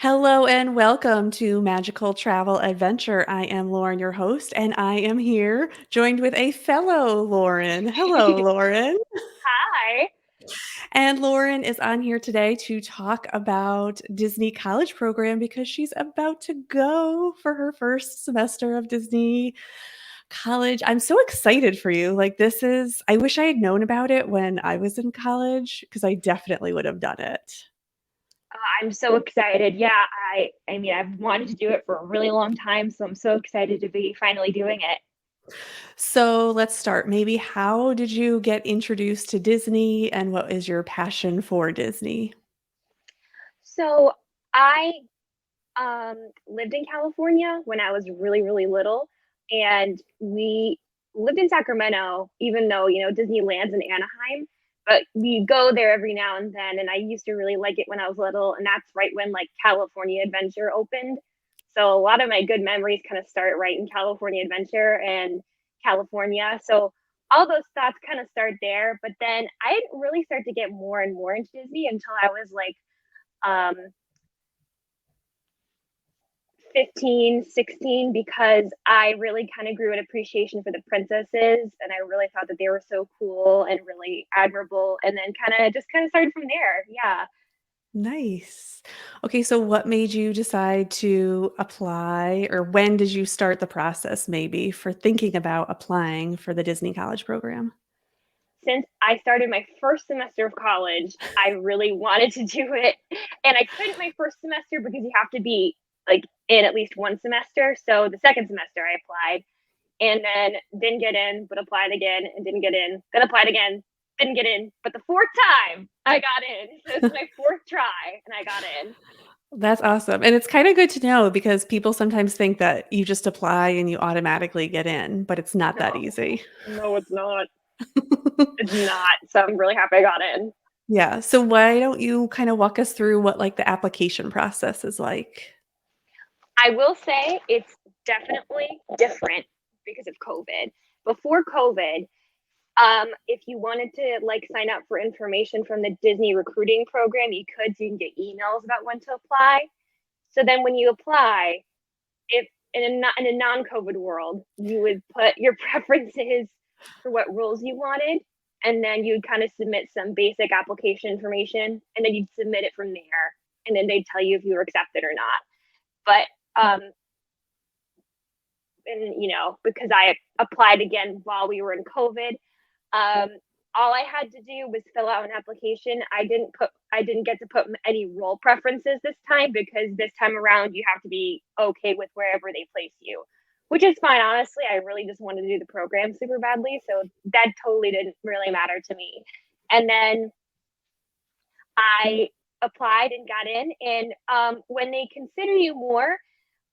Hello and welcome to Magical Travel Adventure. I am Lauren, your host, and I am here joined with a fellow Lauren. Hello, Lauren. Hi. And Lauren is on here today to talk about Disney College Program because she's about to go for her first semester of Disney College. I'm so excited for you. I wish I had known about it when I was in college because I definitely would have done it. I'm so excited. Yeah, I mean, I've wanted to do it for a really long time, so I'm so excited to be finally doing it. So let's start. Maybe how did you get introduced to Disney and what is your passion for Disney? So I lived in California when I was really, really little, and we lived in Sacramento, even though, Disneyland's in Anaheim, but we go there every now and then. And I used to really like it when I was little, and that's right when like California Adventure opened. So a lot of my good memories kind of start right in California Adventure and California. So all those thoughts kind of start there. But then I didn't really start to get more and more into Disney until I was like um 15, 16, because I really kind of grew an appreciation for the princesses, and I really thought that they were so cool and really admirable, and then kind of started from there. Yeah. Nice. Okay, so what made you decide to apply, or when did you start the process maybe for thinking about applying for the Disney College Program? Since I started my first semester of college, I really wanted to do it, and I couldn't my first semester because you have to be like in at least one semester. So the second semester I applied, and then didn't get in, but applied again and didn't get in, then applied again, didn't get in, but the fourth time I got in. So it's my fourth try and I got in. That's awesome. And it's kind of good to know because people sometimes think that you just apply and you automatically get in, but it's not that No, easy. no, it's not. It's not. So I'm really happy I got in. Yeah. So why don't you kind of walk us through what like the application process is like? I will say it's definitely different because of COVID. Before COVID, if you wanted to like sign up for information from the Disney recruiting program, you could, so you can get emails about when to apply. So then when you apply, if in a non-COVID world, you would put your preferences for what roles you wanted, and then you'd kind of submit some basic application information, and then you'd submit it from there, and then they'd tell you if you were accepted or not. But and because I applied again while we were in COVID, um, all I had to do was fill out an application. I didn't get to put any role preferences this time because this time around you have to be okay with wherever they place you, which is fine. Honestly, I really just wanted to do the program super badly, so that totally didn't really matter to me. And then I applied and got in, and when they consider you more,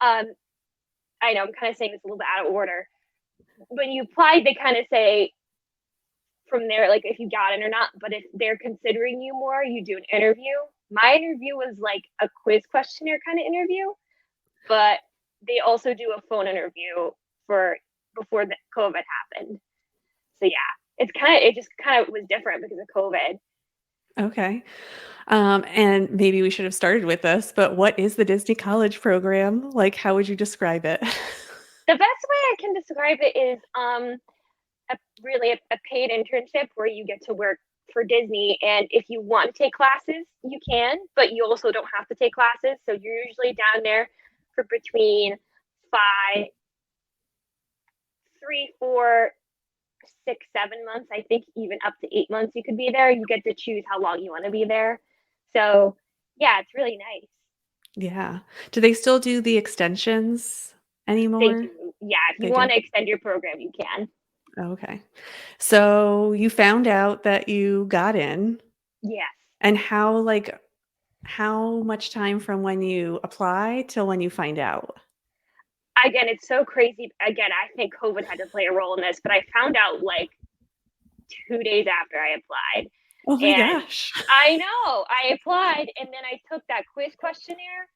um, I know I'm kind of saying this a little bit out of order. When you apply, they kind of say from there, like if you got in or not. But if they're considering you more, you do an interview. My interview was like a quiz questionnaire kind of interview, but they also do a phone interview for before the COVID happened. So yeah, it just kind of was different because of COVID. Okay. And maybe we should have started with this, but what is the Disney College Program? Like, how would you describe it? The best way I can describe it is a paid internship where you get to work for Disney. And if you want to take classes, you can, but you also don't have to take classes. So you're usually down there for between five, 3, 4, 6, 7 months. I think even up to 8 months you could be there. You get to choose how long you want to be there. So yeah, it's really nice. Yeah. Do they still do the extensions They anymore? do. Yeah, if you They want do. to extend your program, you can. Okay. So you found out that you got in, Yes. and how much time from when you apply till when you find out? Again, it's so crazy. Again, I think COVID had to play a role in this, but I found out like 2 days after I applied. Oh my And gosh. I know I applied, and then I took that quiz questionnaire,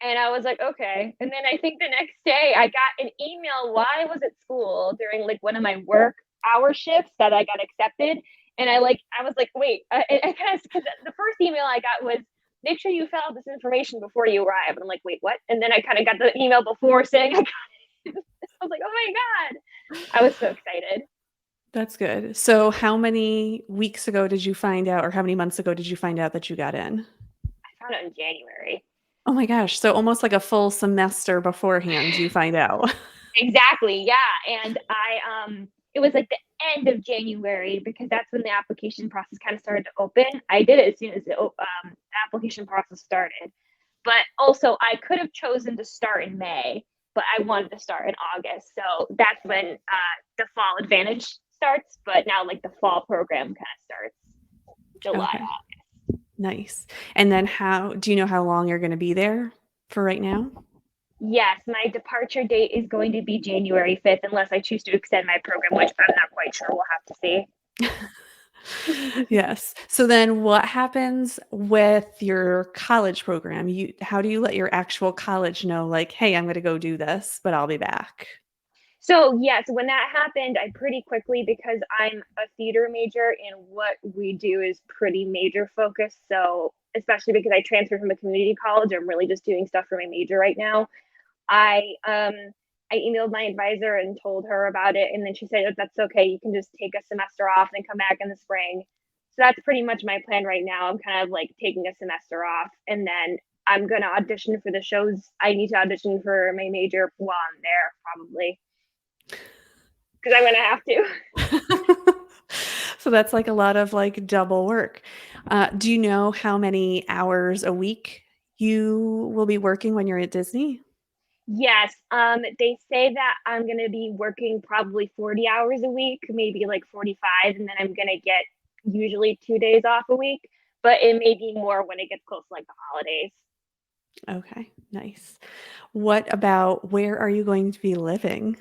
and I was like, okay. And then I think the next day I got an email while I was at school during like one of my work hour shifts that I got accepted. And I was like, wait, I kind of, because the first email I got was make sure you fill out this information before you arrive. And I'm like, wait, what? And then I kind of got the email before saying I got it. I was like, oh my God. I was so excited. That's good. So how many weeks ago did you find out, or how many months ago did you find out that you got in? I found out in January. Oh my gosh, so almost like a full semester beforehand you find out. Exactly. Yeah. And it was like the end of January because that's when the application process kind of started to open. I did it as soon as the application process started. But also, I could have chosen to start in May, but I wanted to start in August. So that's when the fall advantage starts. But now, like the fall program kind of starts July. Okay, nice. And then how do you know how long you're going to be there for right now? Yes, my departure date is going to be January 5th, unless I choose to extend my program, which I'm not quite sure. We'll have to see. Yes. So then what happens with your college program? How do you let your actual college know, like, hey, I'm going to go do this, but I'll be back? So yes, when that happened, I pretty quickly, because I'm a theater major and what we do is pretty major focused. So especially because I transferred from a community college, I'm really just doing stuff for my major right now. I emailed my advisor and told her about it, and then she said that's okay. You can just take a semester off and come back in the spring. So that's pretty much my plan right now. I'm kind of like taking a semester off, and then I'm gonna audition for the shows I need to audition for my major while I'm there, probably because I'm gonna have to. So that's like a lot of like double work. Do you know how many hours a week you will be working when you're at Disney? Yes, they say that I'm gonna be working probably 40 hours a week, maybe like 45, and then I'm gonna get usually 2 days off a week, but it may be more when it gets close to like the holidays. Okay, nice. What about where are you going to be living?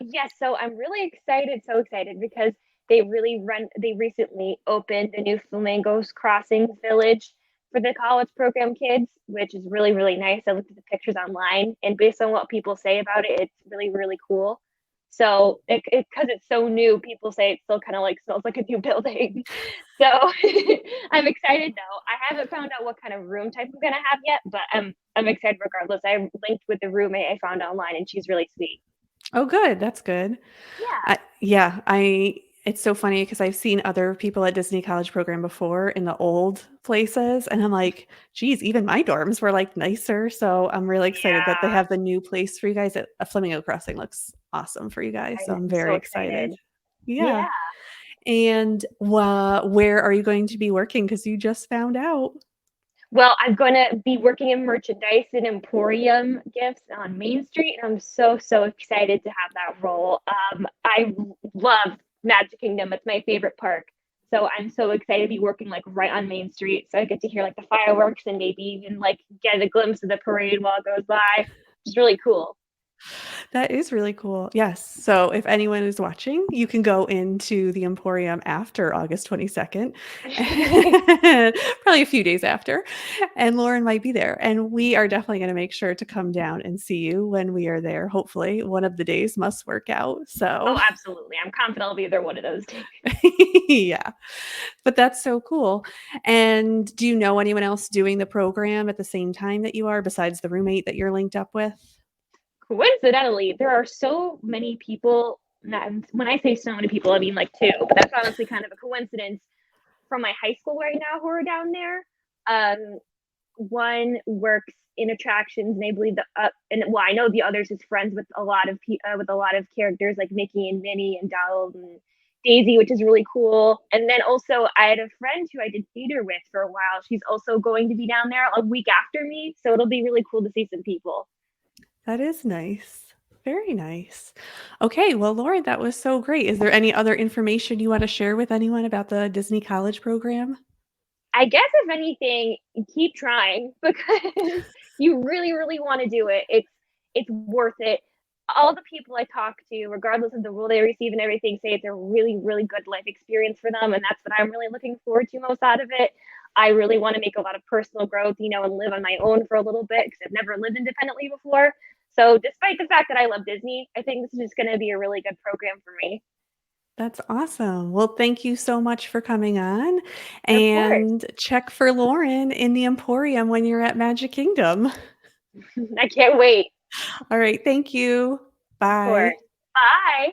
Yes, so I'm really excited, so excited because they recently opened the new Flamingos Crossings Village for the college program kids, which is really, really nice. I looked at the pictures online, and based on what people say about it, it's really, really cool. So because it's so new, people say it still kind of like smells like a new building. So I'm excited though. I haven't found out what kind of room type I'm gonna have yet, but I'm excited regardless. I linked with the roommate I found online, and she's really sweet. Oh, good. That's good. Yeah, Yeah, I it's so funny because I've seen other people at Disney College Program before in the old places, and I'm like, geez, even my dorms were like nicer. So I'm really excited that they yeah. have the new place for you guys at Flamingo Crossing looks awesome for you guys. So I'm I'm so very excited. excited. Yeah. Yeah. And where are you going to be working? Because you just found out. Well, I'm going to be working in merchandise and Emporium gifts on Main Street, and I'm so, so excited to have that role. I love Magic Kingdom. It's my favorite park. So I'm so excited to be working like right on Main Street. So I get to hear like the fireworks and maybe even like get a glimpse of the parade while it goes by. It's really cool. That is really cool. Yes. So if anyone is watching, you can go into the Emporium after August 22nd, probably a few days after, and Lauren might be there. And we are definitely going to make sure to come down and see you when we are there. Hopefully, one of the days must work out. Oh, So, absolutely. I'm confident I'll be either one of those days. yeah, but that's so cool. And do you know anyone else doing the program at the same time that you are, besides the roommate that you're linked up with? Coincidentally, there are so many people. When I say so many people, I mean like two, but that's honestly kind of a coincidence from my high school right now who are down there. One works in attractions, and I believe and well, I know the others is friends with with a lot of characters like Mickey and Minnie and Donald and Daisy, which is really cool. And then also, I had a friend who I did theater with for a while. She's also going to be down there a week after me, so it'll be really cool to see some people. That is nice. Very nice. Okay, well, Lauren, that was so great. Is there any other information you want to share with anyone about the Disney College program? I guess if anything, keep trying because you really, really want to do it. It's worth it. All the people I talk to, regardless of the role they receive and everything, say it's a really, really good life experience for them, and that's what I'm really looking forward to most out of it. I really want to make a lot of personal growth, and live on my own for a little bit because I've never lived independently before. So, despite the fact that I love Disney, I think this is just going to be a really good program for me. That's awesome. Well, thank you so much for coming on, Of course. and check for Lauren in the Emporium when you're at Magic Kingdom. I can't wait. All right, thank you. Of course. Bye. Bye.